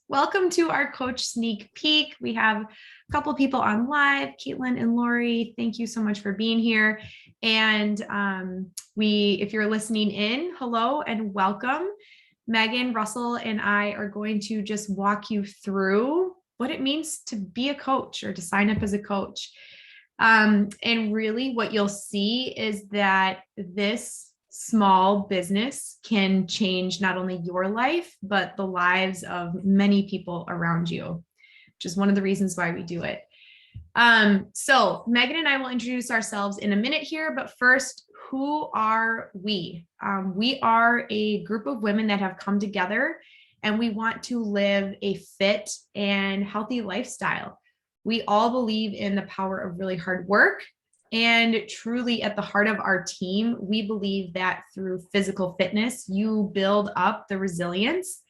Welcome to our coach sneak peek. We have a couple people on live, Caitlin and Lori. Thank you so much for being here. And if you're listening in, hello and welcome. Megan, Russell, and I are going to just walk you through what it means to be a coach or to sign up as a coach. And really what you'll see is that this small business can change not only your life, but the lives of many people around you, which is one of the reasons why we do it. So Megan and I will introduce ourselves in a minute here, but first, who are we? We are a group of women that have come together and we want to live a fit and healthy lifestyle. We all believe in the power of really hard work. And truly at the heart of our team, we believe that through physical fitness, you build up the resilience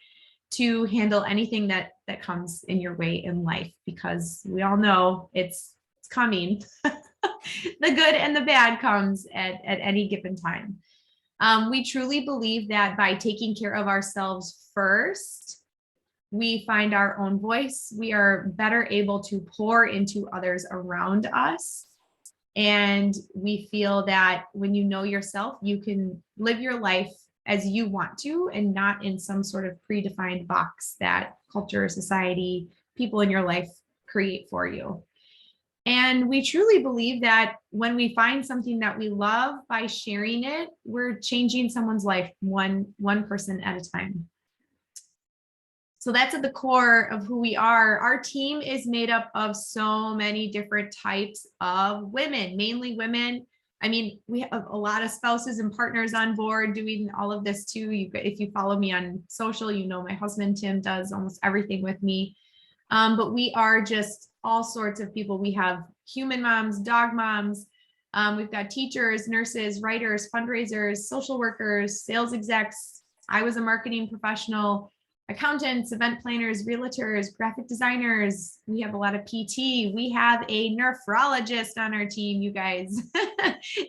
to handle anything that comes in your way in life, because we all know it's coming. The good and the bad comes at any given time. We truly believe that by taking care of ourselves first, we find our own voice. We are better able to pour into others around us. And we feel that when you know yourself, you can live your life as you want to and not in some sort of predefined box that culture, society, people in your life create for you. And we truly believe that when we find something that we love, by sharing it, we're changing someone's life one person at a time. So that's at the core of who we are. Our team is made up of so many different types of women, mainly women. I mean, we have a lot of spouses and partners on board doing all of this too. If you follow me on social, you know my husband, Tim, does almost everything with me. But we are just all sorts of people. We have human moms, dog moms. We've got teachers, nurses, writers, fundraisers, social workers, sales execs. I was a marketing professional, accountants, event planners, realtors, graphic designers. We have a lot of PT. We have a nephrologist on our team, you guys.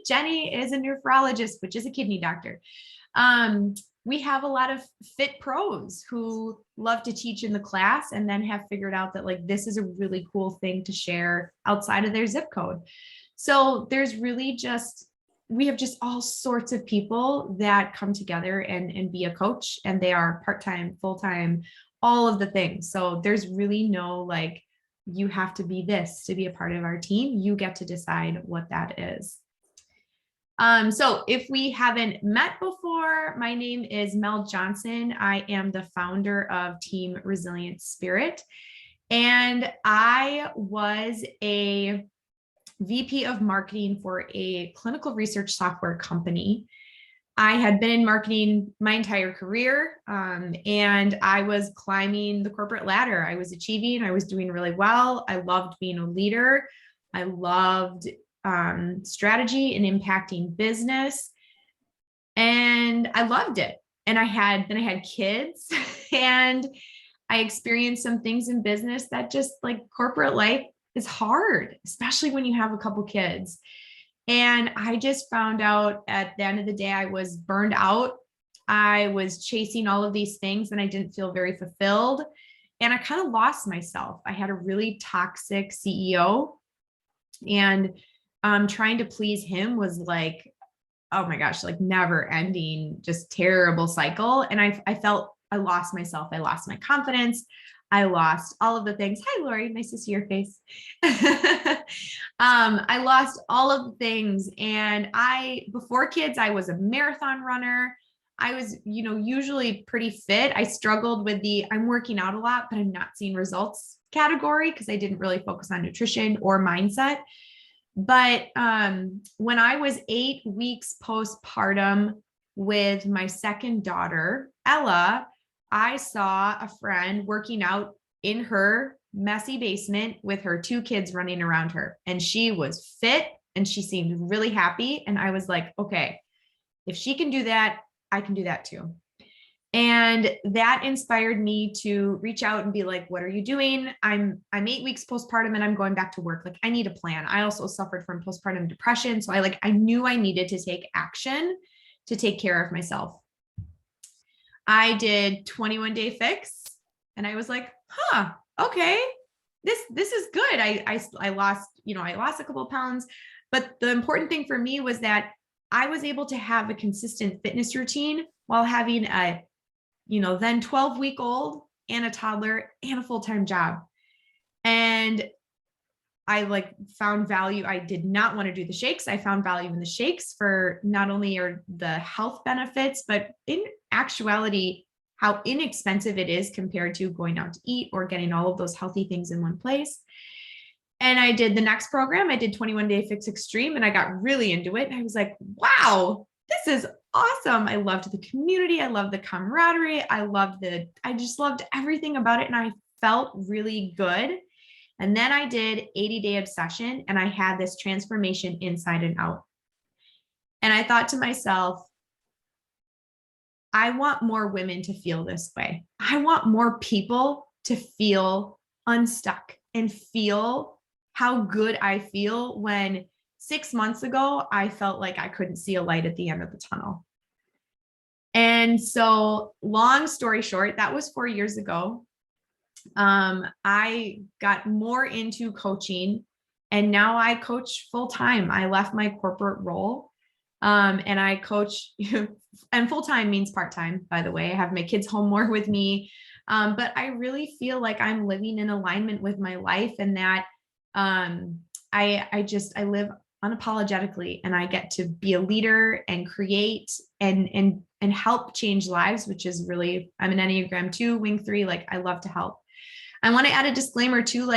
Jenny is a nephrologist, which is a kidney doctor. We have a lot of fit pros who love to teach in the class and then have figured out that like this is a really cool thing to share outside of their zip code. So there's really we have just all sorts of people that come together and be a coach, and they are part-time, full-time, all of the things. So there's really no like, you have to be this to be a part of our team. You get to decide what that is. So if we haven't met before, my name is Mel Johnson. I am the founder of Team Resilient Spirit, and I was a VP of marketing for a clinical research software company. I had been in marketing my entire career, and I was climbing the corporate ladder. I was achieving, I was doing really well. I loved being a leader. I loved strategy and impacting business. And I loved it. And then I had kids and I experienced some things in business that just like corporate life is hard, especially when you have a couple kids. And I just found out at the end of the day, I was burned out. I was chasing all of these things and I didn't feel very fulfilled. And I kind of lost myself. I had a really toxic CEO, and trying to please him was like, oh my gosh, like never ending, just terrible cycle. And I felt I lost myself. I lost my confidence. I lost all of the things. Hi, Lori. Nice to see your face. I lost all of the things. And before kids, I was a marathon runner. I was, usually pretty fit. I struggled with I'm working out a lot, but I'm not seeing results category because I didn't really focus on nutrition or mindset. But when I was 8 weeks postpartum with my second daughter, Ella, I saw a friend working out in her messy basement with her 2 kids running around her. And she was fit and she seemed really happy. And I was like, okay, if she can do that, I can do that too. And that inspired me to reach out and be like, what are you doing? I'm 8 weeks postpartum and I'm going back to work. Like I need a plan. I also suffered from postpartum depression. So I knew I needed to take action to take care of myself. I did 21-day fix and I was like, okay, this is good. I lost, I lost a couple of pounds, but the important thing for me was that I was able to have a consistent fitness routine while having a, then 12-week-old and a toddler and a full-time job. And I found value. I did not want to do the shakes. I found value in the shakes for not only are the health benefits, but in actuality, how inexpensive it is compared to going out to eat or getting all of those healthy things in one place. And I did the next program. I did 21 Day Fix Extreme and I got really into it. And I was like, wow, this is awesome. I loved the community. I loved the camaraderie. I just loved everything about it. And I felt really good. And then I did 80-day obsession and I had this transformation inside and out. And I thought to myself, I want more women to feel this way. I want more people to feel unstuck and feel how good I feel when 6 months ago, I felt like I couldn't see a light at the end of the tunnel. And so long story short, that was 4 years ago. I got more into coaching and now I coach full time. I left my corporate role. And I coach, and full time means part time, by the way. I have my kids home more with me. But I really feel like I'm living in alignment with my life and that I live unapologetically and I get to be a leader and create and help change lives, which is really, I'm an Enneagram 2, Wing 3, I love to help. I want to add a disclaimer too,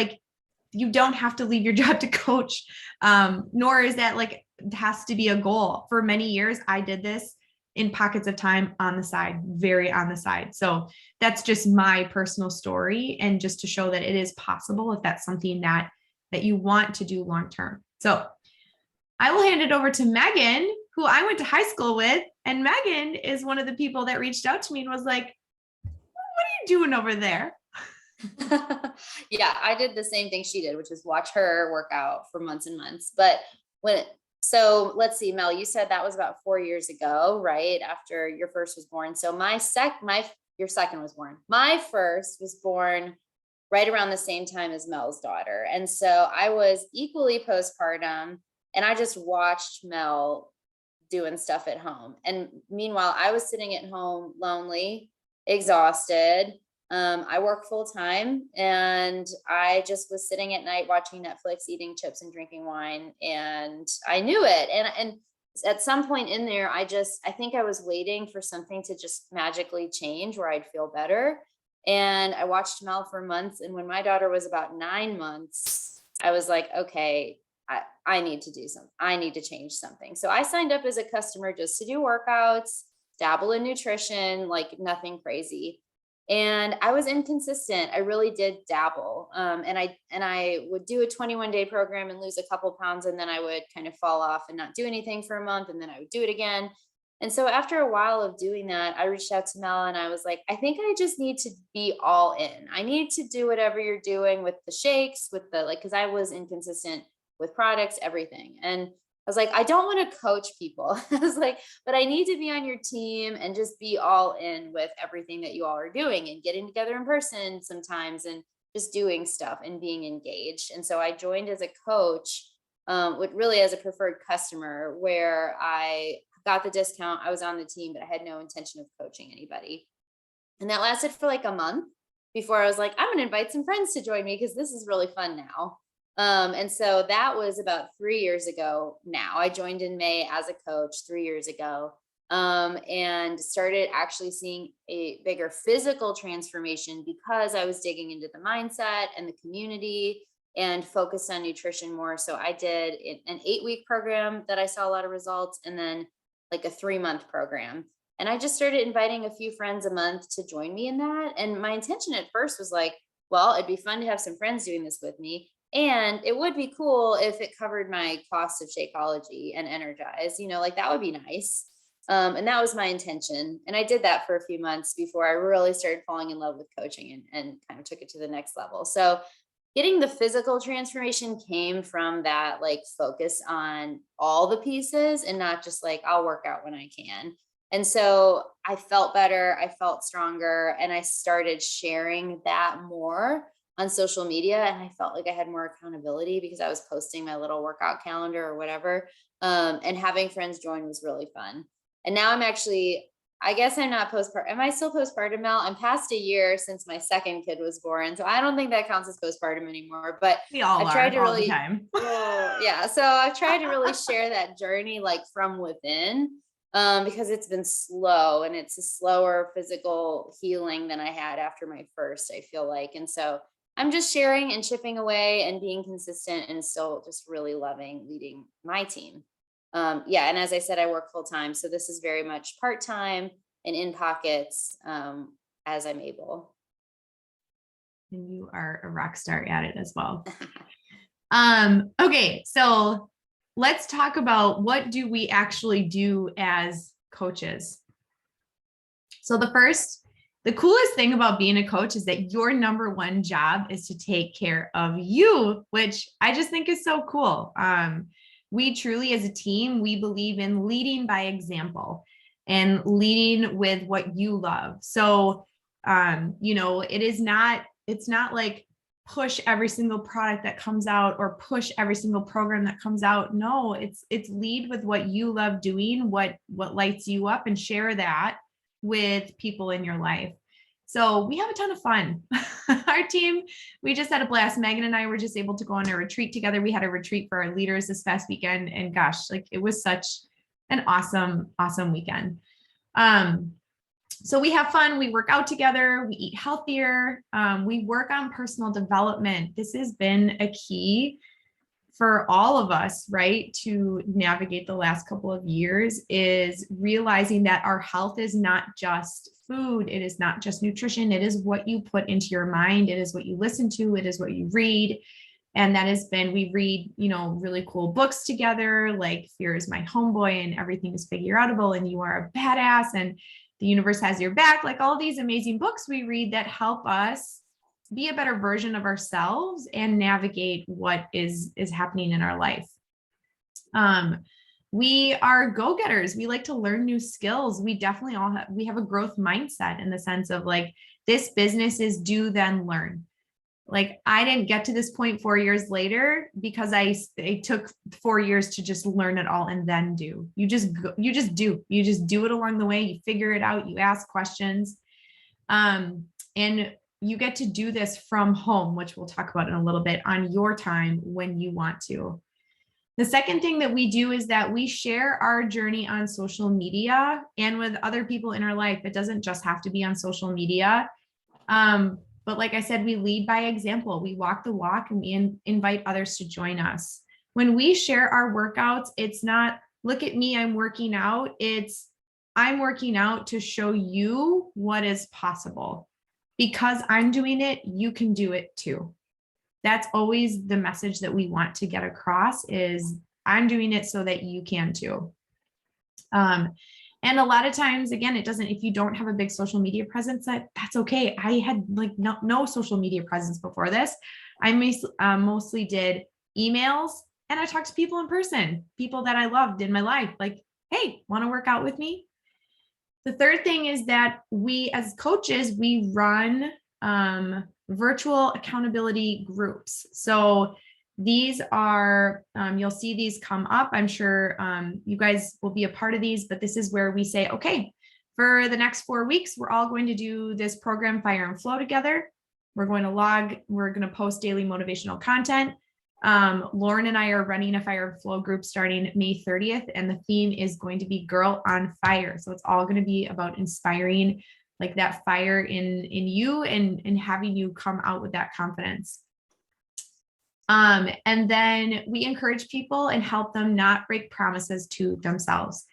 you don't have to leave your job to coach, nor is that it has to be a goal. For many years, I did this in pockets of time on the side, very on the side. So that's just my personal story. And just to show that it is possible if that's something that you want to do long-term. So I will hand it over to Megan, who I went to high school with. And Megan is one of the people that reached out to me and was like, what are you doing over there? Yeah, I did the same thing she did, which is watch her work out for months and months. But so let's see, Mel, you said that was about 4 years ago, right? After your first was born. So your second was born. My first was born right around the same time as Mel's daughter. And so I was equally postpartum and I just watched Mel doing stuff at home. And meanwhile, I was sitting at home lonely, exhausted. I work full time and I just was sitting at night watching Netflix, eating chips and drinking wine. And I knew it. And at some point in there, I think I was waiting for something to just magically change where I'd feel better. And I watched Mel for months. And when my daughter was about 9 months, I was like, okay, I need to do something. I need to change something. So I signed up as a customer just to do workouts, dabble in nutrition, nothing crazy. And I was inconsistent. I really did dabble. And I would do a 21-day program and lose a couple pounds. And then I would kind of fall off and not do anything for a month. And then I would do it again. And so after a while of doing that, I reached out to Mel and I was like, I think I just need to be all in. I need to do whatever you're doing with the shakes, with because I was inconsistent with products, everything. And I was like, I don't want to coach people. I was like, but I need to be on your team and just be all in with everything that you all are doing and getting together in person sometimes and just doing stuff and being engaged. And so I joined as a coach, really as a preferred customer, where I got the discount. I was on the team, but I had no intention of coaching anybody. And that lasted for a month before I was like, I'm going to invite some friends to join me because this is really fun now. And so that was about 3 years ago now. I joined in May as a coach 3 years ago, and started actually seeing a bigger physical transformation because I was digging into the mindset and the community and focused on nutrition more. So I did an 8-week program that I saw a lot of results, and then a 3-month program. And I just started inviting a few friends a month to join me in that. And my intention at first was well, it'd be fun to have some friends doing this with me. And it would be cool if it covered my cost of Shakeology and Energize, that would be nice. And that was my intention. And I did that for a few months before I really started falling in love with coaching and kind of took it to the next level. So getting the physical transformation came from that focus on all the pieces and not just I'll work out when I can. And so I felt better, I felt stronger, and I started sharing that more on social media. And I felt like I had more accountability because I was posting my little workout calendar or whatever. And having friends join was really fun. And now I'm actually, I guess I'm not postpartum. Am I still postpartum, Mel? I'm past a year since my second kid was born. So I don't think that counts as postpartum anymore. But We all I've are tried to all the really, time. yeah. So I've tried to really share that journey like from within, because it's been slow and it's a slower physical healing than I had after my first, I feel like. And so I'm just sharing and chipping away and being consistent and still just really loving leading my team. Yeah. And as I said, I work full time. So this is very much part time and in pockets, as I'm able. And you are a rock star at it as well. Okay, so let's talk about what do we actually do as coaches. So the coolest thing about being a coach is that your number one job is to take care of you, which I just think is so cool. We truly, as a team, we believe in leading by example and leading with what you love. So, it's not like push every single product that comes out or push every single program that comes out. No, it's lead with what you love doing, what lights you up, and share that with people in your life. So we have a ton of fun. Our team, we just had a blast. Megan and I were just able to go on a retreat together. We had a retreat for our leaders this past weekend, and gosh, like it was such an awesome weekend. So we have fun, we work out together, we eat healthier, we work on personal development. This has been a key for all of us, right, to navigate the last couple of years, is realizing that our health is not just food, it is not just nutrition, it is what you put into your mind, it is what you listen to, it is what you read. And that has been, we read, really cool books together, like Fear is My Homeboy and Everything is Figure Outable and You Are a Badass and The Universe Has Your Back, like all these amazing books we read that help us be a better version of ourselves and navigate what is happening in our life. We are go-getters. We like to learn new skills. We definitely we have a growth mindset in the sense of like, this business is do then learn. Like I didn't get to this point 4 years later because it took 4 years to just learn it all and then do. You just do it along the way. You figure it out. You ask questions. And you get to do this from home, which we'll talk about in a little bit, on your time when you want to. The second thing that we do is that we share our journey on social media and with other people in our life. It doesn't just have to be on social media. But like I said, we lead by example. We walk the walk and we invite others to join us. When we share our workouts, it's not, look at me, I'm working out. It's, I'm working out to show you what is possible. Because I'm doing it, you can do it too. That's always the message that we want to get across, is I'm doing it so that you can too. And a lot of times, again, it doesn't, if you don't have a big social media presence, that's okay. I had like no social media presence before this. I mostly did emails and I talked to people in person, people that I loved in my life, like, hey, want to work out with me? The third thing is that we, as coaches, we run virtual accountability groups. So these are, you'll see these come up. I'm sure you guys will be a part of these, but this is where we say, okay, for the next 4 weeks, we're all going to do this program, Fire and Flow, together. We're going to post daily motivational content. Lauren and I are running a Fire and Flow group starting May 30th, and the theme is going to be Girl on Fire. So it's all going to be about inspiring like that fire in you and having you come out with that confidence. And then we encourage people and help them not break promises to themselves.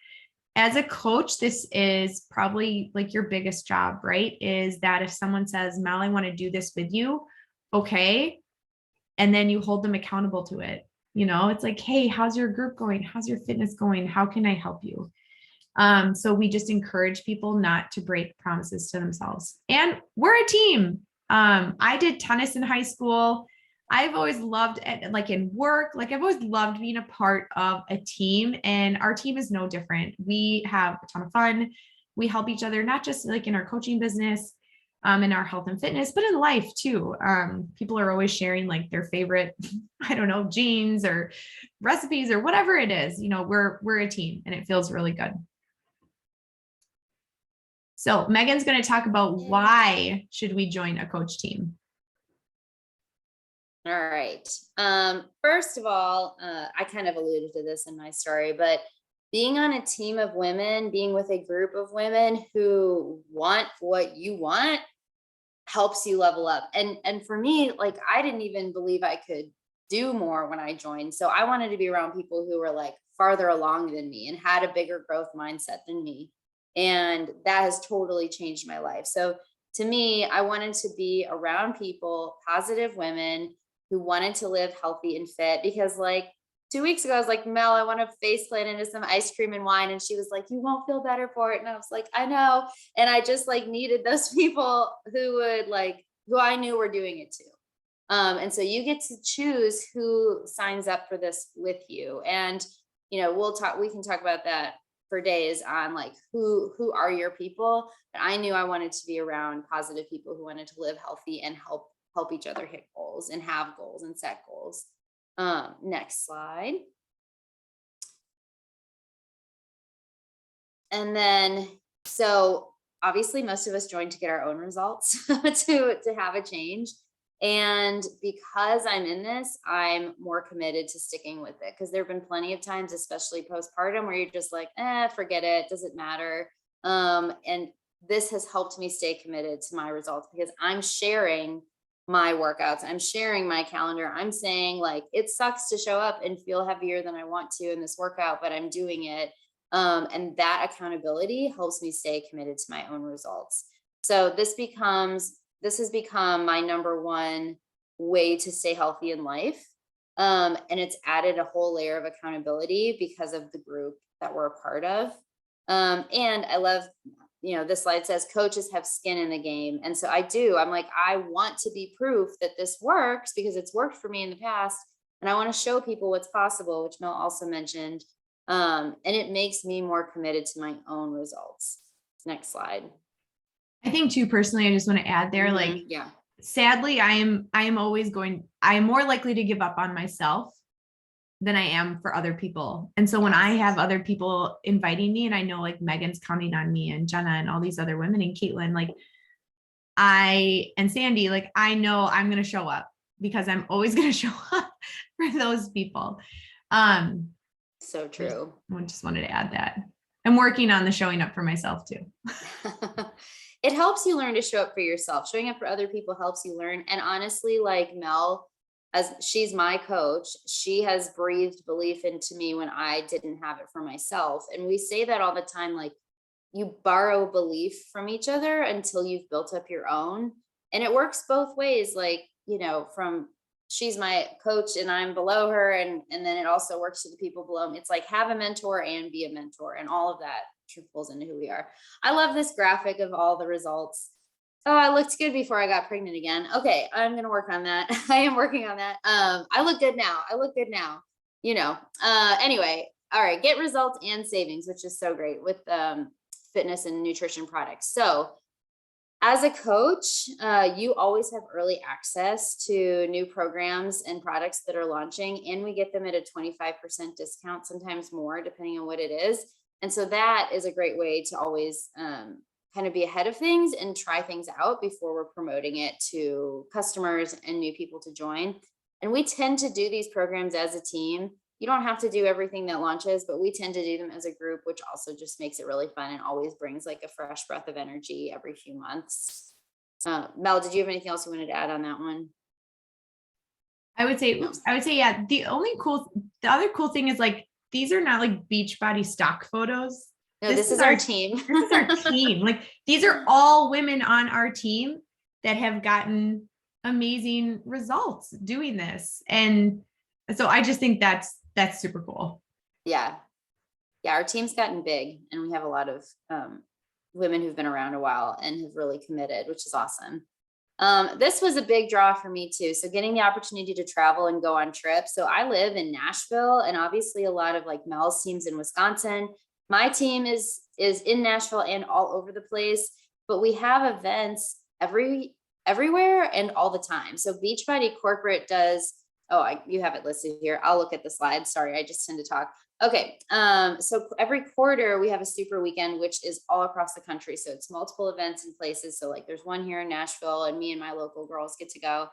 As a coach, this is probably like your biggest job, right? Is that if someone says, Mel, I want to do this with you, okay. And then you hold them accountable to it. It's like, hey, how's your group going? How's your fitness going? How can I help you? So we just encourage people not to break promises to themselves. And we're a team. I did tennis in high school. I've always loved it, like in work, like I've always loved being a part of a team, and our team is no different. We have a ton of fun. We help each other, not just like in our coaching business, in our health and fitness, but in life too. People are always sharing like their favorite, I don't know, jeans or recipes or whatever it is. You know, we're a team, and it feels really good. So Megan's going to talk about why should we join a coach team. All right. First of all, I kind of alluded to this in my story, but being on a team of women, being with a group of women who want what you want helps you level up. And for me, like I didn't even believe I could do more when I joined. So I wanted to be around people who were like farther along than me and had a bigger growth mindset than me. And that has totally changed my life. So to me, I wanted to be around people, positive women who wanted to live healthy and fit, because like 2 weeks ago, I was like, Mel, I want to face plant into some ice cream and wine. And she was like, you won't feel better for it. And I was like, I know. And I just like needed those people who would like, who I knew were doing it too. And so you get to choose who signs up for this with you. And, you know, we can talk about that for days on like, who are your people? But I knew I wanted to be around positive people who wanted to live healthy and help each other hit goals and have goals and set goals. Next slide. And then, so obviously most of us joined to get our own results to have a change. And because I'm in this, I'm more committed to sticking with it, because there've been plenty of times, especially postpartum, where you're just like, forget it, doesn't matter. And this has helped me stay committed to my results, because I'm sharing my workouts, I'm sharing my calendar. I'm saying like, it sucks to show up and feel heavier than I want to in this workout, but I'm doing it. And that accountability helps me stay committed to my own results. So this has become my number one way to stay healthy in life. And it's added a whole layer of accountability because of the group that we're a part of. And I love, this slide says coaches have skin in the game. And so I'm like, I want to be proof that this works because it's worked for me in the past. And I want to show people what's possible, which Mel also mentioned. And it makes me more committed to my own results. Next slide. I think too, personally, I just want to add there, like, yeah, sadly, I am more likely to give up on myself than I am for other people. And so when I have other people inviting me, and I know like Megan's counting on me and Jenna and all these other women and Caitlin, like and Sandy, like, I know I'm going to show up because I'm always going to show up for those people. So true. I just wanted to add that. I'm working on the showing up for myself too. It helps you learn to show up for yourself. Showing up for other people helps you learn. And honestly, like Mel, as she's my coach, she has breathed belief into me when I didn't have it for myself. And we say that all the time, like, you borrow belief from each other until you've built up your own. And it works both ways. Like, she's my coach and I'm below her. And then it also works to the people below me. It's like, have a mentor and be a mentor, and all of that triples into who we are. I love this graphic of all the results. Oh, I looked good before I got pregnant again. Okay, I'm going to work on that. I am working on that. I look good now. Anyway, all right. Get results and savings, which is so great with fitness and nutrition products. So as a coach, you always have early access to new programs and products that are launching, and we get them at a 25% discount, sometimes more, depending on what it is. And so that is a great way to always kind of be ahead of things and try things out before we're promoting it to customers and new people to join. And we tend to do these programs as a team. You don't have to do everything that launches, but we tend to do them as a group, which also just makes it really fun and always brings like a fresh breath of energy every few months. Mel, did you have anything else you wanted to add on that one? I would say, yeah. The other cool thing is like, these are not like Beachbody stock photos. No, this is our team. This is our team. Like, these are all women on our team that have gotten amazing results doing this. And so I just think that's super cool. Yeah. Our team's gotten big, and we have a lot of women who've been around a while and have really committed, which is awesome. This was a big draw for me too. So getting the opportunity to travel and go on trips. So I live in Nashville, and obviously a lot of like Mel's teams in Wisconsin. My team is in Nashville and all over the place, but we have events everywhere and all the time. So Beachbody Corporate does, you have it listed here. I'll look at the slides. Sorry, I just tend to talk. Okay. So every quarter we have a super weekend, which is all across the country. So it's multiple events and places. So like there's one here in Nashville, and me and my local girls get to go.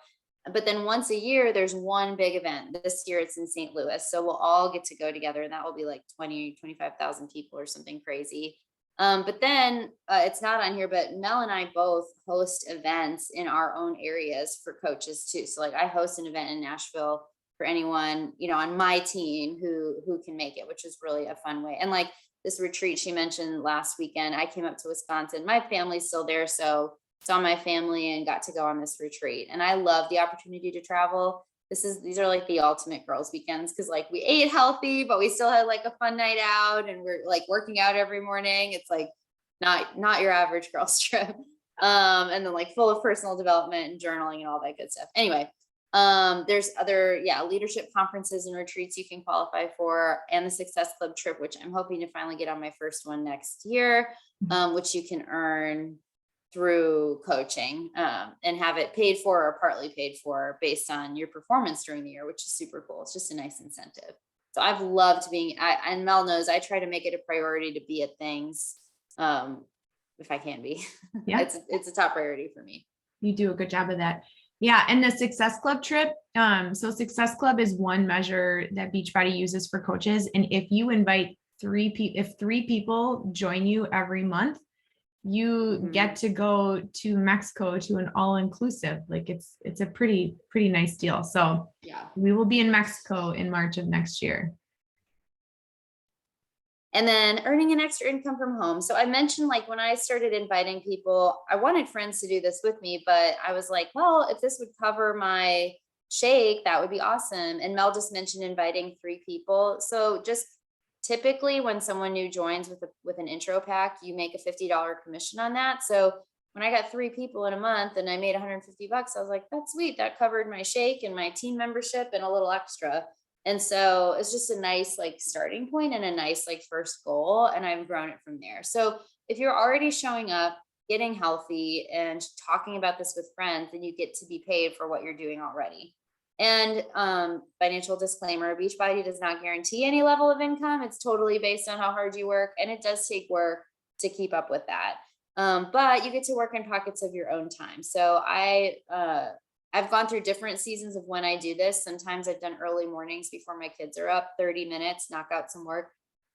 But then once a year, there's one big event. This year it's in St. Louis. So we'll all get to go together, and that will be like 25,000 people or something crazy. But then it's not on here, but Mel and I both host events in our own areas for coaches too. So like I host an event in Nashville for anyone, on my team who can make it, which is really a fun way. And like this retreat she mentioned last weekend, I came up to Wisconsin. My family's still there, so saw my family and got to go on this retreat. And I love the opportunity to travel. These are like the ultimate girls weekends, because like we ate healthy, but we still had like a fun night out, and we're like working out every morning. It's like not your average girls trip. And then like full of personal development and journaling and all that good stuff. Anyway, there's other leadership conferences and retreats you can qualify for, and the Success Club trip, which I'm hoping to finally get on my first one next year, which you can earn through coaching, and have it paid for or partly paid for based on your performance during the year, which is super cool. It's just a nice incentive. So I've loved and Mel knows I try to make it a priority to be at things, if I can be. Yeah. It's a top priority for me. You do a good job of that. Yeah. And the Success Club trip. So Success Club is one measure that Beachbody uses for coaches. And if you invite if 3 people join you every month, you get to go to Mexico to an all-inclusive. Like it's a pretty nice deal. So yeah, we will be in Mexico in March of next year. And then earning an extra income from home. So I mentioned like when I started inviting people, I wanted friends to do this with me, but I was like, well, if this would cover my shake, that would be awesome. And Mel just mentioned inviting 3 people. So just typically when someone new joins with an intro pack, you make a $50 commission on that. So when I got 3 people in a month and I made $150, I was like, that's sweet. That covered my shake and my team membership and a little extra. And so it's just a nice like starting point and a nice like first goal. And I've grown it from there. So if you're already showing up, getting healthy and talking about this with friends, then you get to be paid for what you're doing already. And financial disclaimer, Beachbody does not guarantee any level of income. It's totally based on how hard you work. And it does take work to keep up with that. But you get to work in pockets of your own time. So I've gone through different seasons of when I do this. Sometimes I've done early mornings before my kids are up, 30 minutes, knock out some work.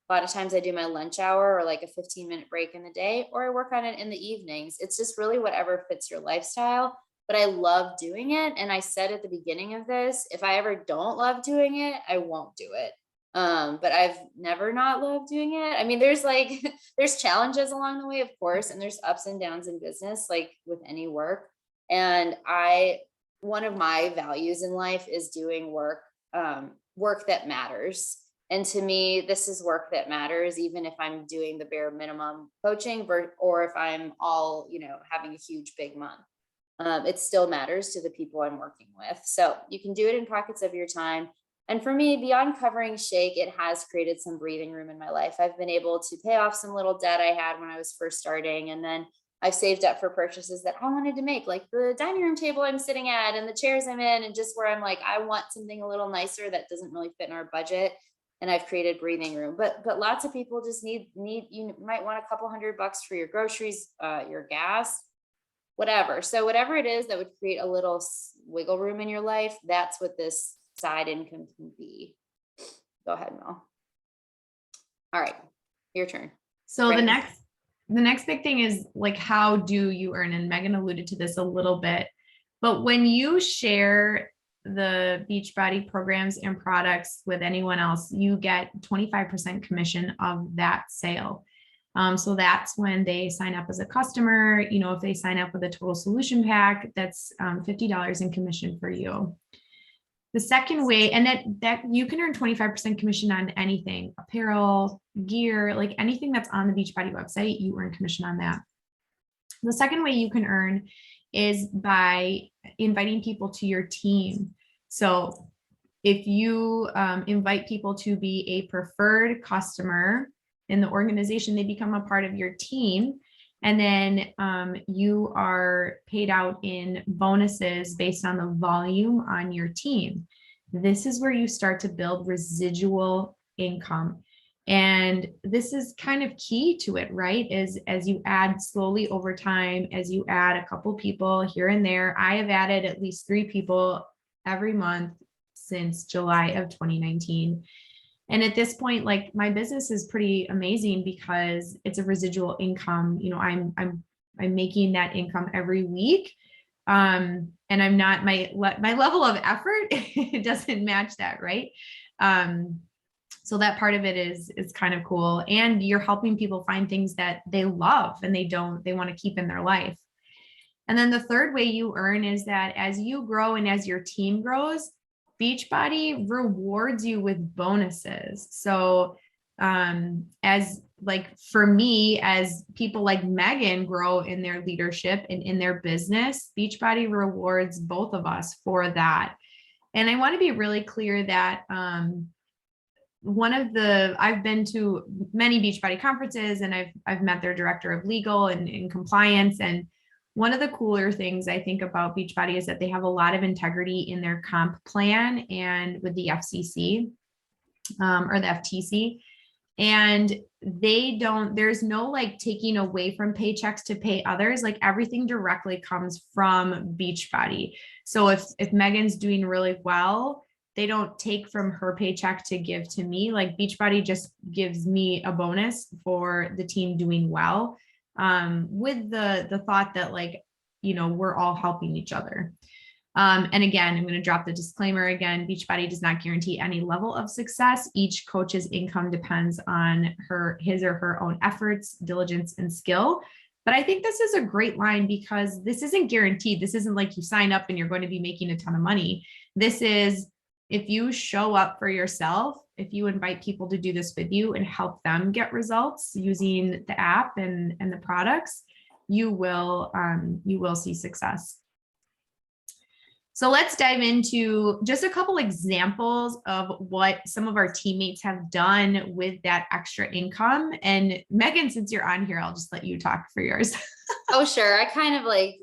A lot of times I do my lunch hour or like a 15-minute break in the day, or I work on it in the evenings. It's just really whatever fits your lifestyle. But I love doing it. And I said at the beginning of this, if I ever don't love doing it, I won't do it. But I've never not loved doing it. I mean, there's challenges along the way, of course, and there's ups and downs in business, like with any work. And one of my values in life is doing work that matters. And to me, this is work that matters, even if I'm doing the bare minimum coaching or if I'm all, having a huge, big month. It still matters to the people I'm working with. So you can do it in pockets of your time. And for me, beyond covering shake, it has created some breathing room in my life. I've been able to pay off some little debt I had when I was first starting. And then I've saved up for purchases that I wanted to make, like the dining room table I'm sitting at and the chairs I'm in, and just where I'm like, I want something a little nicer that doesn't really fit in our budget. And I've created breathing room. But lots of people just need, you might want a couple $100 for your groceries, your gas, whatever. So whatever it is that would create a little wiggle room in your life, that's what this side income can be. Go ahead, Mel. All right, your turn. So the next big thing is like, how do you earn? And Megan alluded to this a little bit, but when you share the Beachbody programs and products with anyone else, you get 25% commission of that sale. So that's when they sign up as a customer. If they sign up with a total solution pack, that's $50 in commission for you. The second way, and that you can earn 25% commission on anything, apparel, gear, like anything that's on the Beachbody website, you earn commission on that. The second way you can earn is by inviting people to your team. So if you invite people to be a preferred customer in the organization, they become a part of your team. And then you are paid out in bonuses based on the volume on your team. This is where you start to build residual income. And this is kind of key to it, right? Is as you add slowly over time, as you add a couple people here and there. I have added at least 3 people every month since July of 2019. And at this point, like my business is pretty amazing because it's a residual income. You know, I'm making that income every week. And I'm not my level of effort, it doesn't match that, right? So that part of it is kind of cool. And you're helping people find things that they love and they want to keep in their life. And then the third way you earn is that as you grow and as your team grows, Beachbody rewards you with bonuses. So as like for me, as people like Megan grow in their leadership and in their business, Beachbody rewards both of us for that. And I want to be really clear that I've been to many Beachbody conferences, and I've met their director of legal and compliance. And one of the cooler things I think about Beachbody is that they have a lot of integrity in their comp plan and with the FCC or the FTC. And there's no like taking away from paychecks to pay others. Like everything directly comes from Beachbody. So if Megan's doing really well, they don't take from her paycheck to give to me. Like Beachbody just gives me a bonus for the team doing well, with the thought that like, you know, we're all helping each other. And again, I'm going to drop the disclaimer again. Beachbody does not guarantee any level of success. Each coach's income depends on his or her own efforts, diligence, and skill. But I think this is a great line because this isn't guaranteed. This isn't like you sign up and you're going to be making a ton of money. This is if you show up for yourself, if you invite people to do this with you and help them get results using the app and the products, you will see success. So let's dive into just a couple examples of what some of our teammates have done with that extra income. And Megan, since you're on here, I'll just let you talk for yours. Oh, sure. I kind of like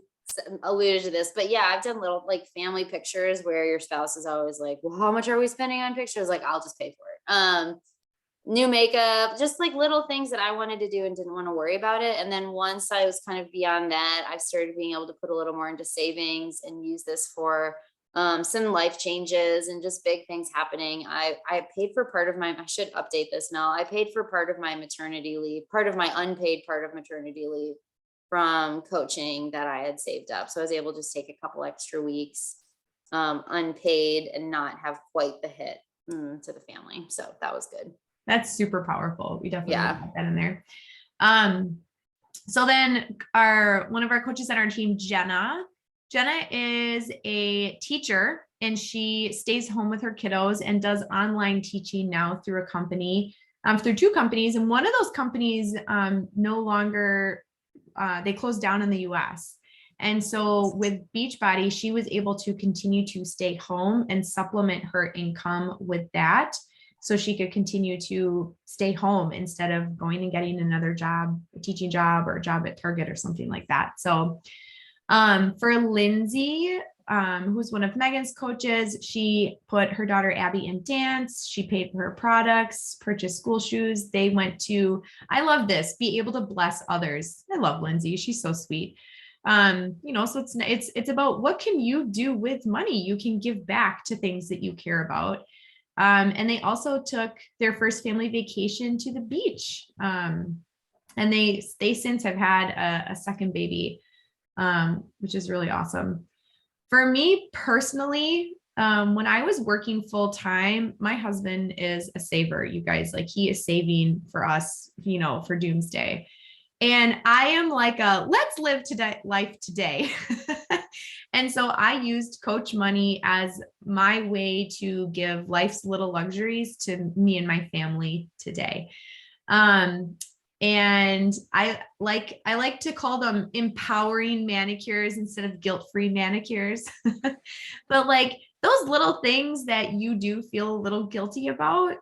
alluded to this, but yeah, I've done little like family pictures where your spouse is always like, well, how much are we spending on pictures? Like, I'll just pay for it. New makeup, just like little things that I wanted to do and didn't want to worry about it. And then once I was kind of beyond that, I started being able to put a little more into savings and use this for some life changes and just big things happening. I paid for part of I should update this now. I paid for part of my maternity leave, part of my unpaid part of maternity leave from coaching that I had saved up. So I was able to just take a couple extra weeks unpaid and not have quite the hit to the family. So that was good. That's super powerful. We definitely put that in there. So then one of our coaches on our team, Jenna is a teacher and she stays home with her kiddos and does online teaching now through a company, through 2 companies. And one of those companies no longer, they closed down in the US. And so with Beachbody, she was able to continue to stay home and supplement her income with that. So she could continue to stay home instead of going and getting another job, a teaching job or a job at Target or something like that. So for Lindsay, who's one of Megan's coaches, she put her daughter Abby in dance. She paid for her products, purchased school shoes. They went to, I love this, be able to bless others. I love Lindsay. She's so sweet. You know, so it's about what can you do with money? You can give back to things that you care about. And they also took their first family vacation to the beach. And they since have had a second baby, which is really awesome. For me personally, when I was working full time, my husband is a saver, you guys, like he is saving for us, you know, for doomsday. And I am like let's live life today. And so I used Coach Money as my way to give life's little luxuries to me and my family today. And I like to call them empowering manicures instead of guilt-free manicures. But like those little things that you do feel a little guilty about,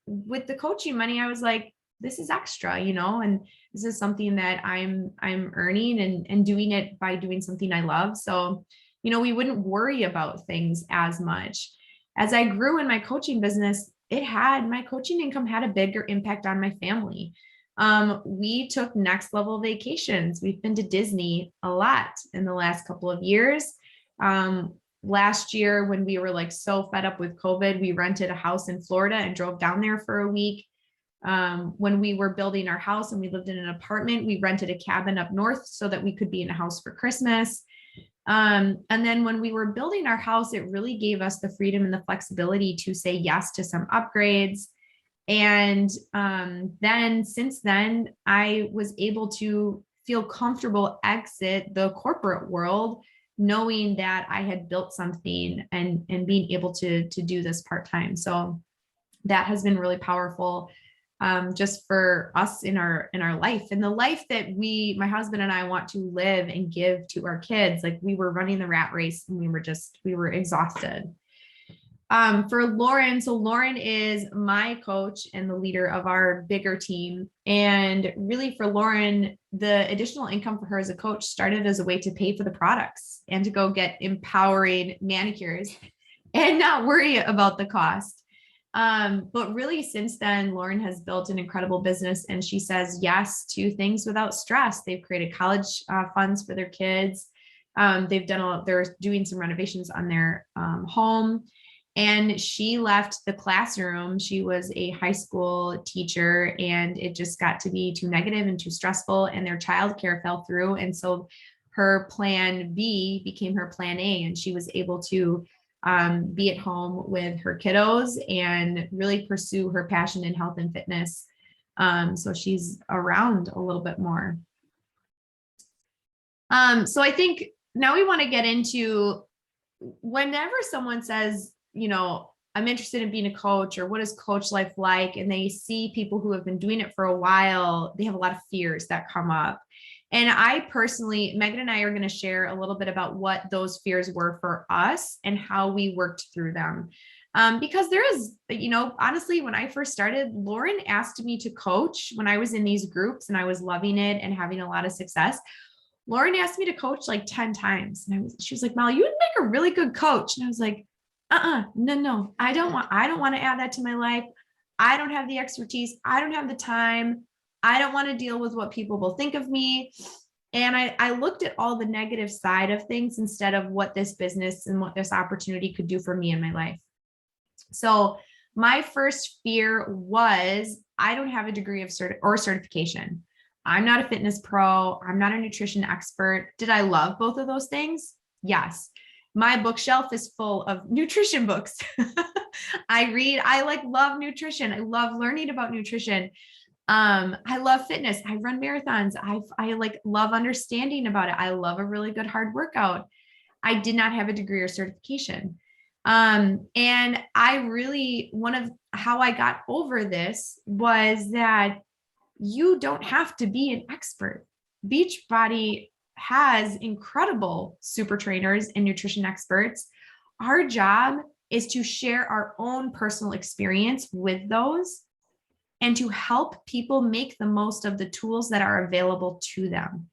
with the coaching money, I was like, this is extra, and this is something that I'm earning and doing it by doing something I love. So, we wouldn't worry about things as much. As I grew in my coaching business, my coaching income had a bigger impact on my family. We took next level vacations. We've been to Disney a lot in the last couple of years. Last year, when we were like so fed up with COVID, we rented a house in Florida and drove down there for a week. When we were building our house and we lived in an apartment, we rented a cabin up north so that we could be in a house for Christmas. And then when we were building our house, it really gave us the freedom and the flexibility to say yes to some upgrades. And then since then, I was able to feel comfortable exit the corporate world, knowing that I had built something and being able to do this part-time. So that has been really powerful, just for us in our life, and the life that my husband and I want to live and give to our kids. Like, we were running the rat race and we were exhausted. For Lauren, so Lauren is my coach and the leader of our bigger team. And really for Lauren, the additional income for her as a coach started as a way to pay for the products and to go get empowering manicures and not worry about the cost. But really since then, Lauren has built an incredible business, and she says yes to things without stress. They've created college funds for their kids. They're doing some renovations on their home. And she left the classroom. She was a high school teacher, and it just got to be too negative and too stressful, and their childcare fell through. And so her plan B became her plan A, and she was able to be at home with her kiddos and really pursue her passion in health and fitness. So she's around a little bit more. So I think now we want to get into, whenever someone says, I'm interested in being a coach, or what is coach life like, and they see people who have been doing it for a while, they have a lot of fears that come up. And I personally, Megan and I are going to share a little bit about what those fears were for us and how we worked through them. Because there is, honestly, when I first started, Lauren asked me to coach when I was in these groups and I was loving it and having a lot of success. Lauren asked me to coach like 10 times. And she was like, Mel, you would make a really good coach. And I was like, no, I don't want to add that to my life. I don't have the expertise. I don't have the time. I don't want to deal with what people will think of me. And I looked at all the negative side of things instead of what this business and what this opportunity could do for me in my life. So my first fear was, I don't have a degree of certification. I'm not a fitness pro. I'm not a nutrition expert. Did I love both of those things? Yes. My bookshelf is full of nutrition books. I love nutrition. I love learning about nutrition. I love fitness. I run marathons. I love understanding about it. I love a really good hard workout. I did not have a degree or certification. And one of how I got over this was that you don't have to be an expert. Beachbody has incredible super trainers and nutrition experts. Our job is to share our own personal experience with those and to help people make the most of the tools that are available to them.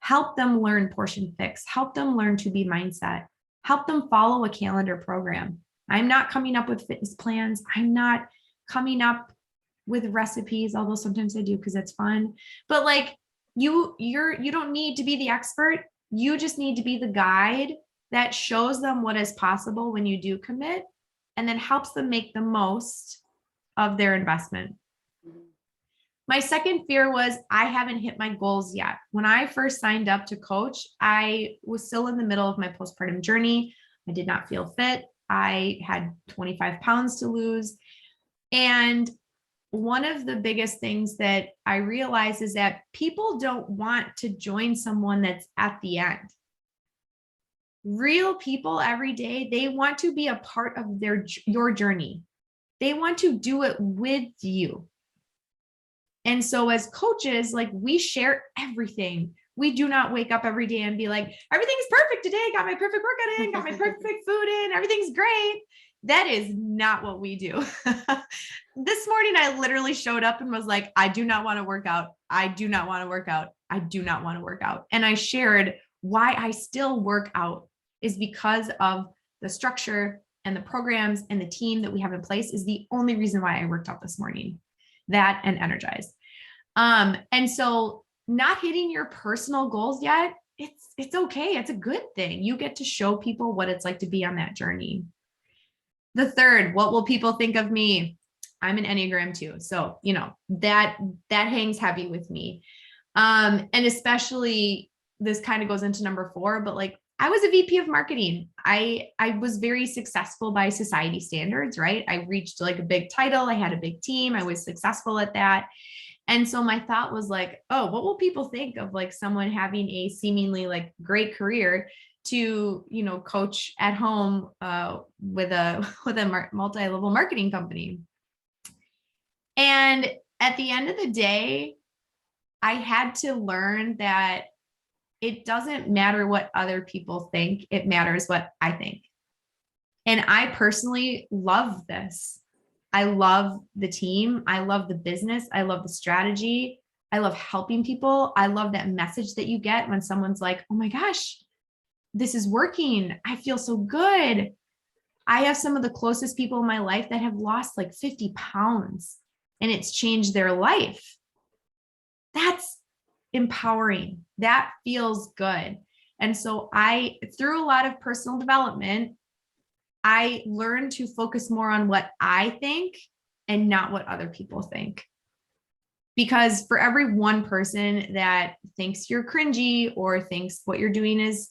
Help them learn Portion Fix, help them learn To Be Mindset, help them follow a calendar program. I'm not coming up with fitness plans. I'm not coming up with recipes, although sometimes I do because it's fun. But like, you don't need to be the expert. You just need to be the guide that shows them what is possible when you do commit, and then helps them make the most of their investment. My second fear was, I haven't hit my goals yet. When I first signed up to coach, I was still in the middle of my postpartum journey. I did not feel fit. I had 25 pounds to lose. And one of the biggest things that I realized is that people don't want to join someone that's at the end. Real people every day, they want to be a part of your journey. They want to do it with you. And so as coaches, like we share everything. We do not wake up every day and be like, everything's perfect today. Got my perfect workout in, got my perfect food in, everything's great. That is not what we do. This morning, I literally showed up and was like, I do not want to work out. I do not want to work out. I do not want to work out. And I shared why I still work out is because of the structure and the programs and the team that we have in place is the only reason why I worked out this morning. That and energized. And so not hitting your personal goals yet, it's okay. It's a good thing. You get to show people what it's like to be on that journey. The third, what will people think of me? I'm an Enneagram 2. So, that hangs heavy with me. And especially this kind of goes into number 4, but like I was a VP of marketing. I was very successful by society standards, right? I reached like a big title. I had a big team. I was successful at that. And so my thought was like, oh, what will people think of like someone having a seemingly like great career to, coach at home with a multi-level marketing company. And at the end of the day, I had to learn that it doesn't matter what other people think. It matters what I think. And I personally love this. I love the team. I love the business. I love the strategy. I love helping people. I love that message that you get when someone's like, oh my gosh, this is working. I feel so good. I have some of the closest people in my life that have lost like 50 pounds and it's changed their life. That's empowering. That feels good. And so through a lot of personal development, I learned to focus more on what I think and not what other people think. Because for every one person that thinks you're cringy or thinks what you're doing is,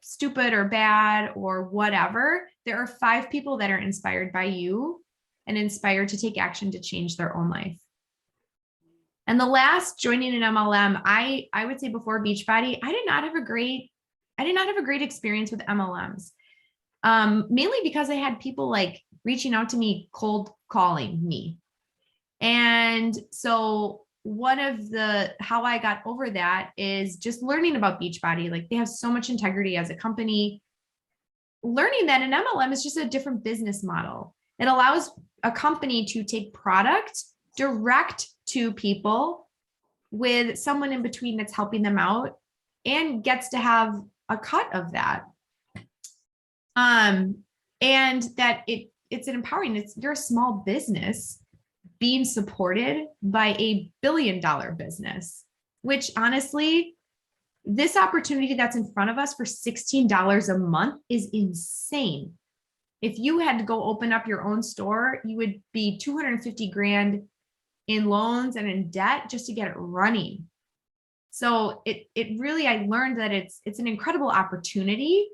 stupid or bad or whatever, there are 5 people that are inspired by you and inspired to take action to change their own life. And the last, joining an MLM, I would say before Beachbody, I did not have a great experience with MLMs. Mainly because I had people like reaching out to me, cold calling me. And so how I got over that is just learning about Beachbody. Like they have so much integrity as a company. Learning that an MLM is just a different business model. It allows a company to take product direct to people with someone in between that's helping them out and gets to have a cut of that. And that it's an empowering, you're a small business being supported by a billion-dollar business, which honestly, this opportunity that's in front of us for $16 a month is insane. If you had to go open up your own store, you would be 250 grand in loans and in debt just to get it running. So it really, I learned that it's an incredible opportunity.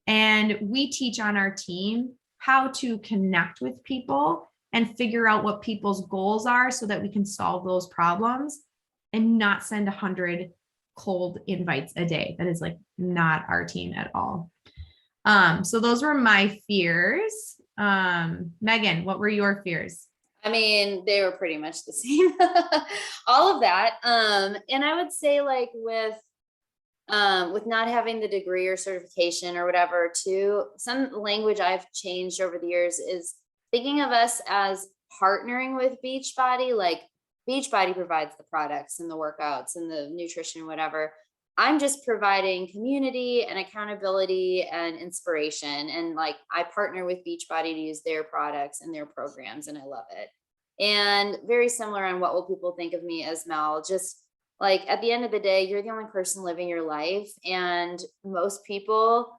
And we teach on our team how to connect with people and figure out what people's goals are so that we can solve those problems and not send 100 cold invites a day. That is like not our team at all. So those were my fears. Megan, what were your fears? I mean, they were pretty much the same, all of that. And I would say like with not having the degree or certification or whatever, too, some language I've changed over the years is thinking of us as partnering with Beachbody. Like Beachbody provides the products and the workouts and the nutrition, whatever. I'm just providing community and accountability and inspiration. And like, I partner with Beachbody to use their products and their programs, and I love it. And very similar on what will people think of me as Mel, just like at the end of the day, you're the only person living your life. And most people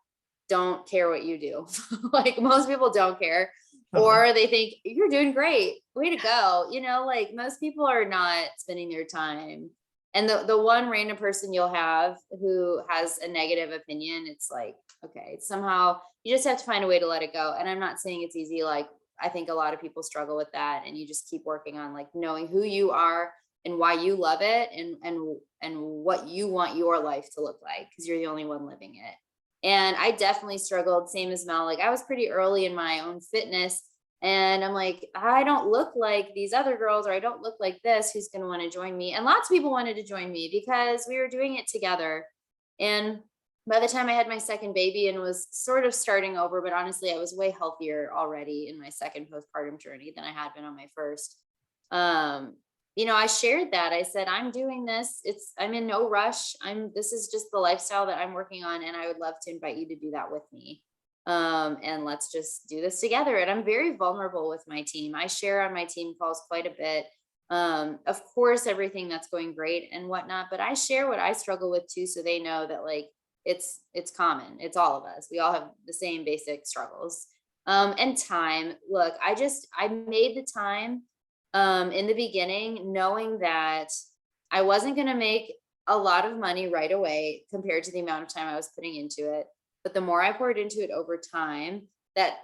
don't care what you do. Like most people don't care. Or they think you're doing great. Way to go. Like most people are not spending their time. And the one random person you'll have who has a negative opinion, it's like, okay, somehow you just have to find a way to let it go. And I'm not saying it's easy. Like I think a lot of people struggle with that, and you just keep working on like knowing who you are and why you love it and what you want your life to look like, because you're the only one living it. And I definitely struggled, same as Mel. Like I was pretty early in my own fitness, And I'm like, I don't look like these other girls, or I don't look like this, who's going to want to join me? And lots of people wanted to join me because we were doing it together. And by the time I had my second baby and was sort of starting over, but honestly, I was way healthier already in my second postpartum journey than I had been on my first. I shared that. I said, I'm doing this. I'm in no rush. This is just the lifestyle that I'm working on. And I would love to invite you to do that with me. And let's just do this together. And I'm very vulnerable with my team. I share on my team calls quite a bit. Of course, everything that's going great and whatnot, but I share what I struggle with too. So they know that like, it's common. It's all of us. We all have the same basic struggles. And time, look, I made the time, in the beginning, knowing that I wasn't going to make a lot of money right away compared to the amount of time I was putting into it. But the more I poured into it over time, that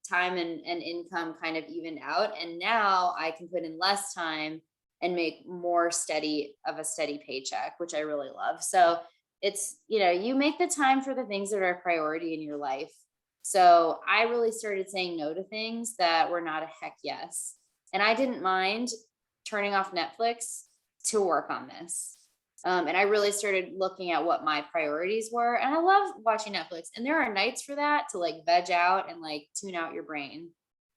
time and income kind of evened out. And now I can put in less time and make more steady paycheck, which I really love. So it's, you make the time for the things that are a priority in your life. So I really started saying no to things that were not a heck yes. And I didn't mind turning off Netflix to work on this. And I really started looking at what my priorities were. And I love watching Netflix. And there are nights for that to like veg out and like tune out your brain.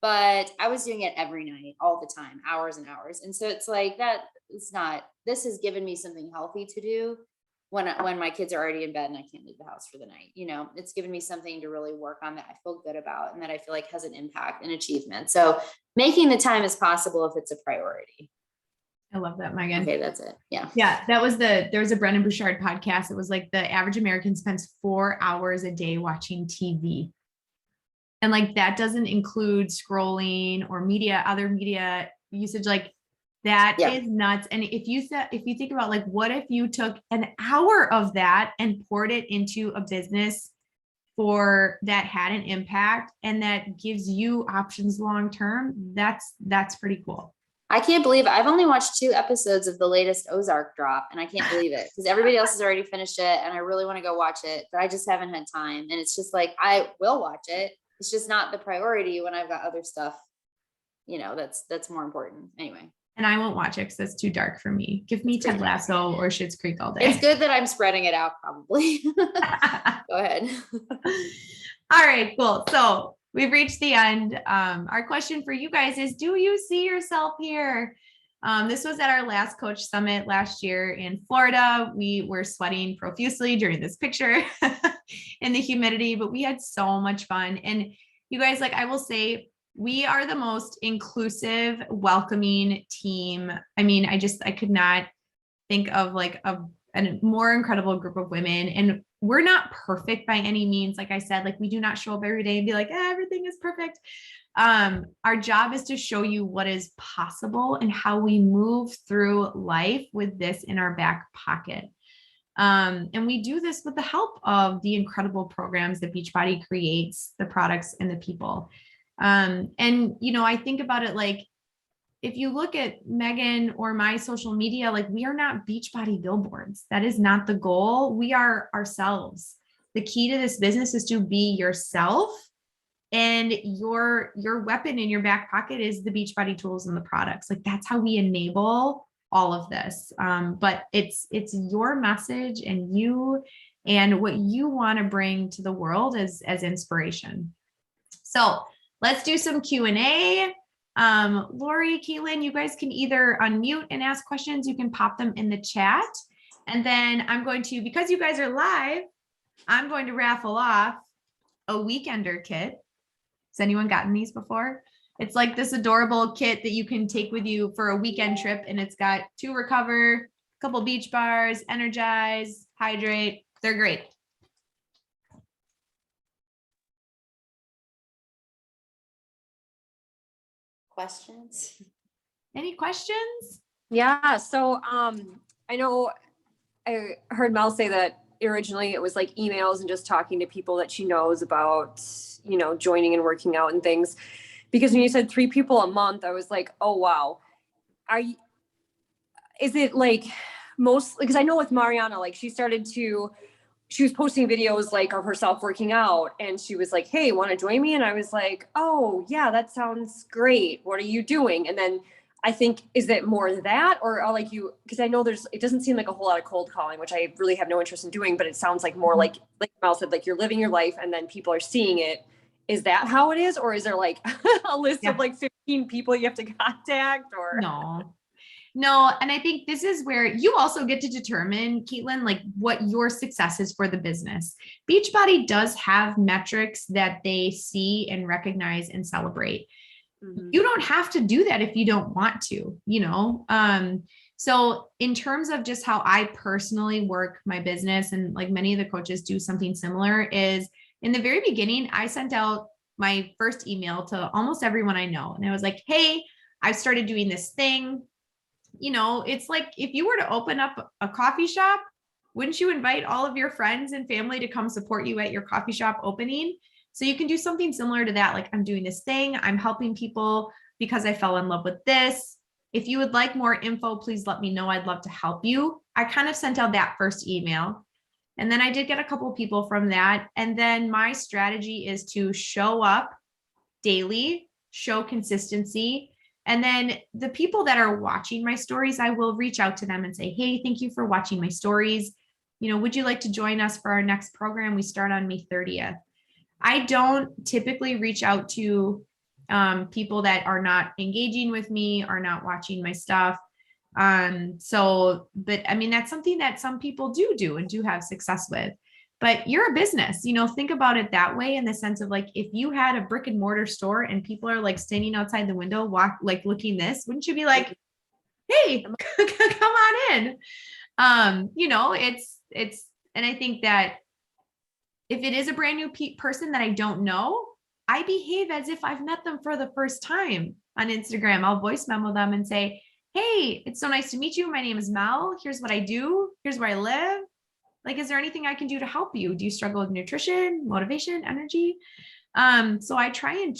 But I was doing it every night, all the time, hours and hours. And so it's like this has given me something healthy to do when my kids are already in bed and I can't leave the house for the night. It's given me something to really work on that I feel good about and that I feel like has an impact and achievement. So making the time as possible if it's a priority. I love that, Megan. Okay, that's it. Yeah. Yeah. There was a Brennan Bouchard podcast. It was like the average American spends 4 hours a day watching TV. And like, that doesn't include scrolling or other media usage. Like that is nuts. And if you think about like, what if you took an hour of that and poured it into a business that had an impact and that gives you options long-term, that's pretty cool. I can't believe it. I've only watched 2 episodes of the latest Ozark drop, and I can't believe it because everybody else has already finished it and I really want to go watch it, but I just haven't had time. And it's just like, I will watch it. It's just not the priority when I've got other stuff, that's more important anyway. And I won't watch it because it's too dark for me. Give me Ted Lasso or Schitt's Creek all day. It's good that I'm spreading it out probably. Go ahead. All right, cool. So we've reached the end. Our question for you guys is, do you see yourself here? This was at our last coach summit last year in Florida. We were sweating profusely during this picture in the humidity, but we had so much fun. And you guys, like I will say, we are the most inclusive, welcoming team. I mean, I could not think of like a more incredible group of women. And we're not perfect by any means. Like I said, like we do not show up every day and be like, everything is perfect. Our job is to show you what is possible and how we move through life with this in our back pocket. And we do this with the help of the incredible programs that Beachbody creates, the products and the people. And, I think about it like, if you look at Megan or my social media, like we are not Beachbody billboards. That is not the goal. We are ourselves. The key to this business is to be yourself, and your weapon in your back pocket is the Beachbody tools and the products. Like that's how we enable all of this. But it's your message and what you want to bring to the world as inspiration. So let's do some Q&A. Lori, Caitlin, you guys can either unmute and ask questions. You can pop them in the chat. And then I'm going to, because you guys are live, I'm going to raffle off a weekender kit. Has anyone gotten these before? It's like this adorable kit that you can take with you for a weekend trip. And it's got 2 Recover, a couple beach bars, Energize, Hydrate. They're great. Questions? Any questions? Yeah. So I know I heard Mel say that originally it was like emails and just talking to people that she knows about, joining and working out and things. Because when you said 3 people a month, I was like, oh, wow. Is it like most, because I know with Mariana, like she started to she was posting videos like of herself working out, and she was like, "Hey, want to join me?" And I was like, "Oh yeah, that sounds great. What are you doing?" And then I think, is it more that, or like you, because I know it doesn't seem like a whole lot of cold calling, which I really have no interest in doing, but it sounds like more like Mel said, like you're living your life and then people are seeing it. Is that how it is? Or is there like a list of like 15 people you have to contact, or? No. And I think this is where you also get to determine, Caitlin, like what your success is for the business. Beachbody does have metrics that they see and recognize and celebrate. You don't have to do that if you don't want to, you know? So in terms of just how I personally work my business, and like many of the coaches do something similar, is in the very beginning, I sent out my first email to almost everyone I know. And I was like, hey, I've started doing this thing. You know, it's like if you were to open up a coffee shop, wouldn't you invite all of your friends and family to come support you at your coffee shop opening? So you can do something similar to that. Like, I'm doing this thing, I'm helping people because I fell in love with this. If you would like more info, please let me know. I'd love to help you. I kind of sent out that first email. And then I did get a couple of people from that. And then my strategy is to show up daily, show consistency. And then the people that are watching my stories, I will reach out to them and say, hey, thank you for watching my stories. You know, would you like to join us for our next program? We start on May 30th. I don't typically reach out to people that are not engaging with me, are not watching my stuff. But I mean, that's something that some people do and do have success with. But you're a business, you know, think about it that way, in the sense of like, if you had a brick and mortar store and people are like standing outside the window, like looking this, wouldn't you be like, hey, come on in? You know, it's, and I think that if it is a brand new person that I don't know, I behave as if I've met them for the first time on Instagram. I'll voice memo them and say, hey, it's so nice to meet you. My name is Mel. Here's what I do. Here's where I live. Like, is there anything I can do to help you? Do you struggle with nutrition, motivation, energy? So I try and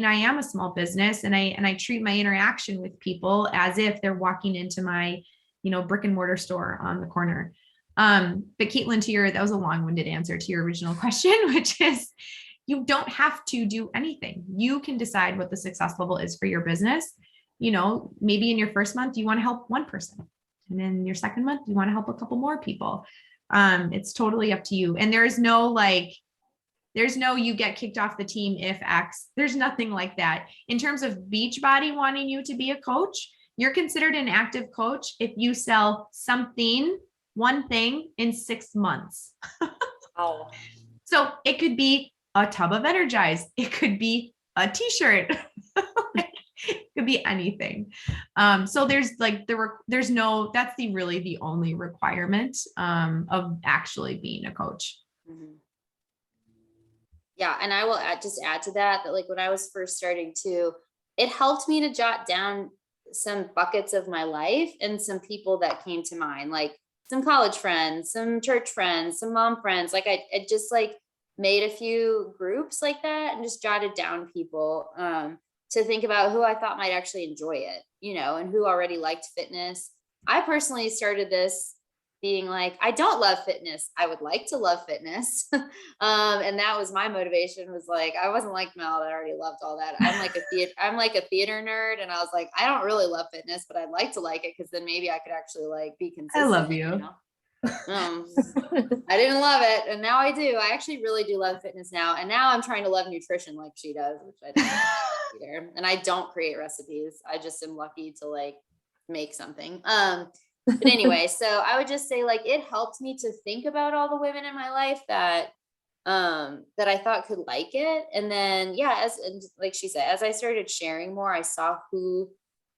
I am a small business, and I treat my interaction with people as if they're walking into my, you know, brick and mortar store on the corner. But Caitlin, that was a long-winded answer to your original question, which is, you don't have to do anything. You can decide what the success level is for your business. You know, maybe in your first month, you want to help one person. And then your second month, you want to help a couple more people. It's totally up to you. And there's no you get kicked off the team if X. There's nothing like that. In terms of Beachbody wanting you to be a coach, you're considered an active coach if you sell one thing in 6 months. Oh. So it could be a tub of Energize. It could be a t-shirt. It could be anything. So there's that's really the only requirement of actually being a coach. Mm-hmm. Yeah. And I will just add to that like when I was first starting to, it helped me to jot down some buckets of my life and some people that came to mind, like some college friends, some church friends, some mom friends. Like I just like made a few groups like that and just jotted down people to think about who I thought might actually enjoy it, you know, and who already liked fitness. I personally started this being like, I don't love fitness. I would like to love fitness. And that was my motivation, was like, I wasn't like Mel that already loved all that. I'm like a theater nerd. And I was like, I don't really love fitness, but I'd like to like it, because then maybe I could actually like be consistent. I love you. You know? I didn't love it, and now I do. I actually really do love fitness now, and now I'm trying to love nutrition like she does, which I don't either. And I don't create recipes. I just am lucky to like make something. But anyway, so I would just say like it helped me to think about all the women in my life that I thought could like it. And then and like she said, as I started sharing more, I saw who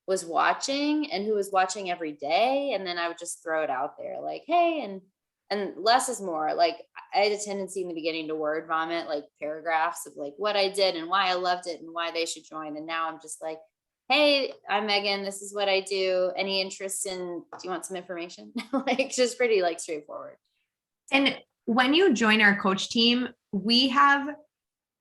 was watching and who was watching every day. And then I would just throw it out there like, hey, and less is more. Like I had a tendency in the beginning to word vomit like paragraphs of like what I did and why I loved it and why they should join. And now I'm just like, hey, I'm Megan. This is what I do. Any interest do you want some information? Like just pretty like straightforward. And when you join our coach team, we have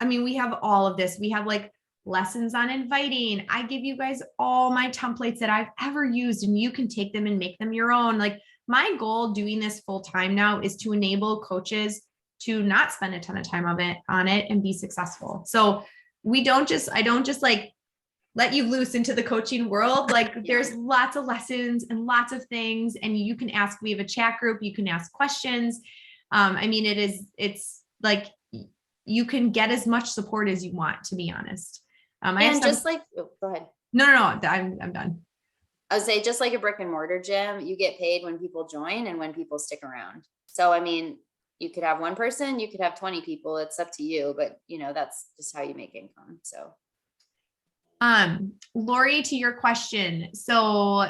all of this. We have like lessons on inviting. I give you guys all my templates that I've ever used, and you can take them and make them your own. Like my goal doing this full time now is to enable coaches to not spend a ton of time on it and be successful. So I don't just like let you loose into the coaching world. Like there's lots of lessons and lots of things, and you can ask, we have a chat group, you can ask questions. I mean, it's like you can get as much support as you want, to be honest. And just like, oh, go ahead. No, I'm done. I would say just like a brick and mortar gym, you get paid when people join and when people stick around. So, I mean, you could have one person, you could have 20 people, it's up to you, but you know, that's just how you make income. So. Lori, to your question. So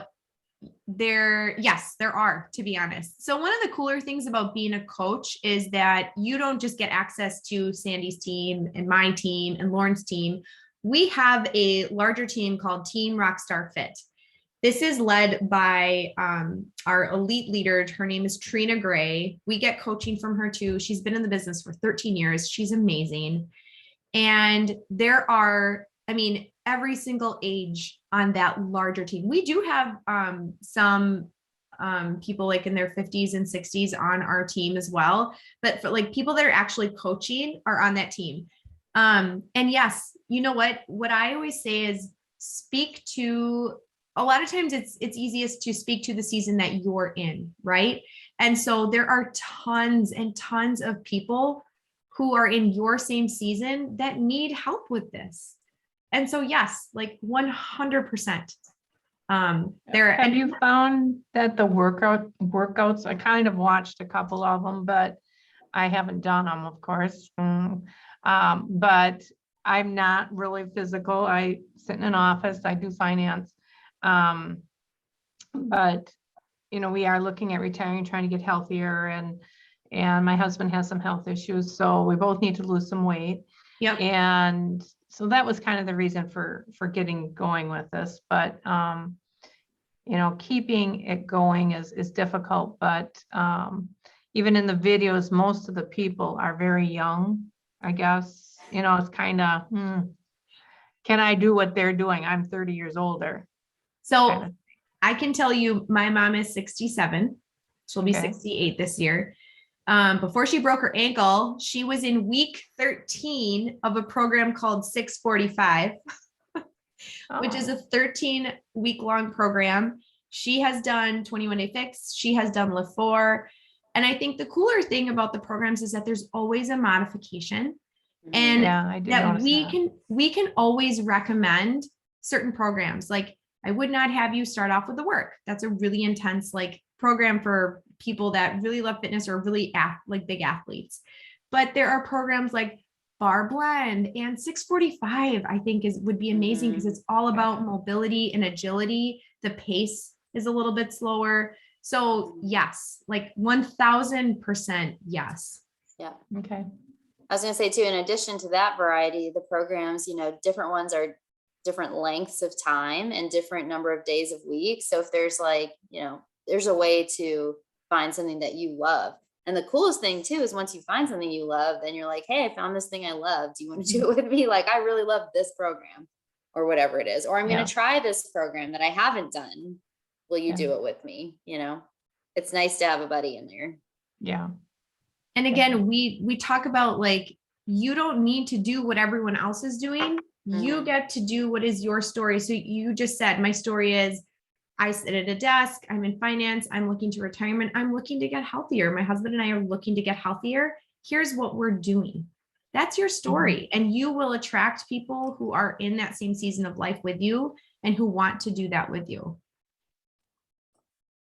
yes, there are, to be honest. So one of the cooler things about being a coach is that you don't just get access to Sandy's team and my team and Lauren's team. We have a larger team called Team Rockstar Fit. This is led by our elite leader. Her name is Trina Gray. We get coaching from her too. She's been in the business for 13 years. She's amazing. And there are, I mean, every single age on that larger team. We do have some people like in their 50s and 60s on our team as well. But for like people that are actually coaching are on that team. And yes, you know what I always say is speak to, a lot of times it's easiest to speak to the season that you're in, right? And so there are tons and tons of people who are in your same season that need help with this. And so, yes, like 100%. Have you found that the workouts, I kind of watched a couple of them, but I haven't done them, of course. But I'm not really physical. I sit in an office, I do finance. But, you know, we are looking at retiring, trying to get healthier, and my husband has some health issues, so we both need to lose some weight. Yep. And so that was kind of the reason for getting going with this. But, you know, keeping it going is difficult, but even in the videos, most of the people are very young, I guess. You know, it's kind of, can I do what they're doing? I'm 30 years older. So Kinda. I can tell you my mom is 67. She'll be Okay. 68 this year. Before she broke her ankle, she was in week 13 of a program called 645, which is a 13-week-long program. She has done 21 Day Fix. She has done LaFour. And I think the cooler thing about the programs is that there's always a modification. And Yeah, I did that notice we can always recommend certain programs. Like I would not have you start off with the work. That's a really intense like program for people that really love fitness or really like big athletes. But there are programs like Bar Blend and 645, I think would be amazing because it's all about mobility and agility. The pace is a little bit slower. So yes, like 1000% yes. Yeah. Okay. I was going to say too, in addition to that variety, the programs, you know, different ones are different lengths of time and different number of days of week. So if there's like, you know, there's a way to find something that you love. And the coolest thing too, is once you find something you love, then you're like, hey, I found this thing I love. Do you want to do it with me? Like, I really love this program or whatever it is, or I'm going to try this program that I haven't done. Will you do it with me? You know, it's nice to have a buddy in there. Yeah. And again, we talk about like, you don't need to do what everyone else is doing. You get to do what is your story. So you just said, my story is I sit at a desk, I'm in finance, I'm looking to retirement, I'm looking to get healthier. My husband and I are looking to get healthier. Here's what we're doing. That's your story. And you will attract people who are in that same season of life with you and who want to do that with you.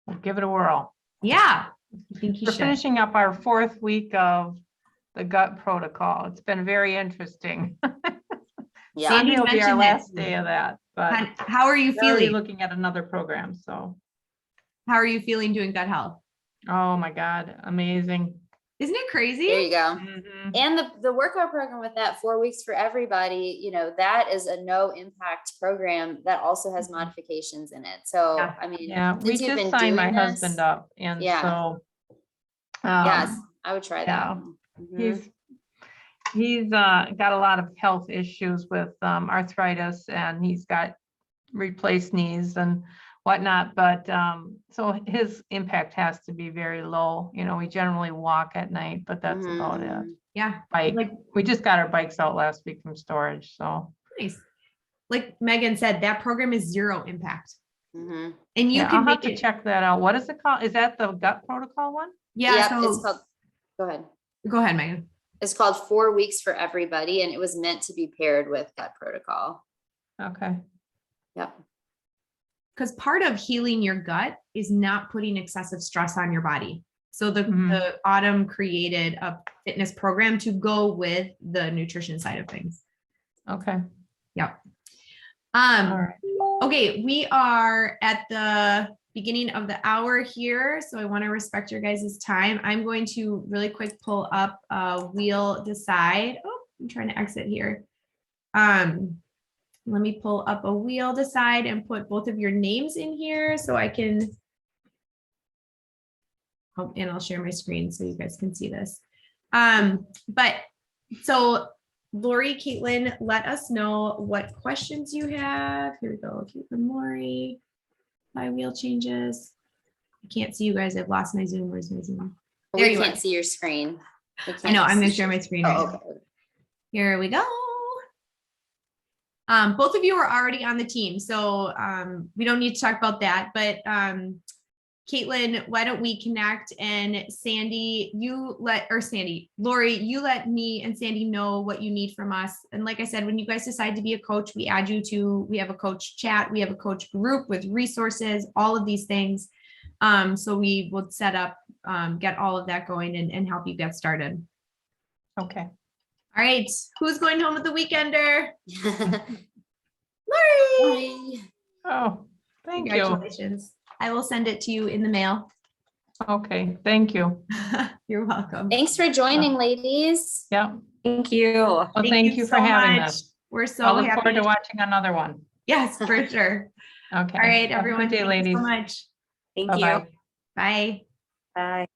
We'll give it a whirl. Yeah. I think you We're should. finishing up our 4th week of the gut protocol. It's been very interesting. Yeah. Sunday will be our mentioned last that. day of that, but How are you we're already feeling? looking at another program. So, How are you feeling doing gut health? oh my God, amazing. Isn't it crazy? There you go. Mhm. And the workout program with that 4 weeks for everybody, you know, that is a no impact program that also has modifications in it. So, Yeah. I mean, Yeah, we since you've just been signed my doing husband this, up, and Yeah. so yes, I would try that. yeah. one. Mhm. He's got a lot of health issues with arthritis, and he's got replaced knees, and whatnot, but, so his impact has to be very low. You know, we generally walk at night, but that's about it. Mhm. Yeah, Bike, like we just got our bikes out last week from storage, so. nice. Like Megan said, that program is zero impact. Mhm. And you Yeah, can I'll have make to it, check that out. What is it called? Is that the gut protocol one? yeah, Yep, it's so called, go ahead. go ahead, Megan. It's called 4 weeks for everybody, and it was meant to be paired with gut protocol. Okay, Yep. Because part of healing your gut is not putting excessive stress on your body. So the Mhm. Autumn created a fitness program to go with the nutrition side of things. okay, Yep. all right. Okay, we are at the beginning of the hour here, so I want to respect your guys' time. I'm going to really quick pull up Wheel Decide. Oh, I'm trying to exit here. Let me pull up a Wheel Decide and put both of your names in here so I can. Oh, and I'll share my screen so you guys can see this. But so Lori, Caitlin, let us know what questions you have. Here we go. Caitlin, Lori, my wheel changes. I can't see you guys. I've lost my Zoom. Where's my Zoom? There We you can't are. see your screen. We I know. can't I'm going see to share my your- screen right Oh, now. okay. Here we go. Both of you are already on the team, so we don't need to talk about that. But Caitlin, why don't we connect, and Sandy, Lori, you let me and Sandy know what you need from us. And like I said, when you guys decide to be a coach, we add you to, we have a coach chat, we have a coach group with resources, all of these things. So we will set up, get all of that going and help you get started. Okay. All right, who's going home with the weekender? Lori! Bye. Oh, thank you. Congratulations. I will send it to you in the mail. Okay, thank you. You're welcome. Thanks for joining, ladies. Yeah, Thank you. well, thank you for so having much. this. We're so I'll look happy. forward to watching another one. Yes, for sure. Okay. All right, Have a everyone. good day, Thank you ladies. so much. Thank Bye-bye. you. Bye. Bye.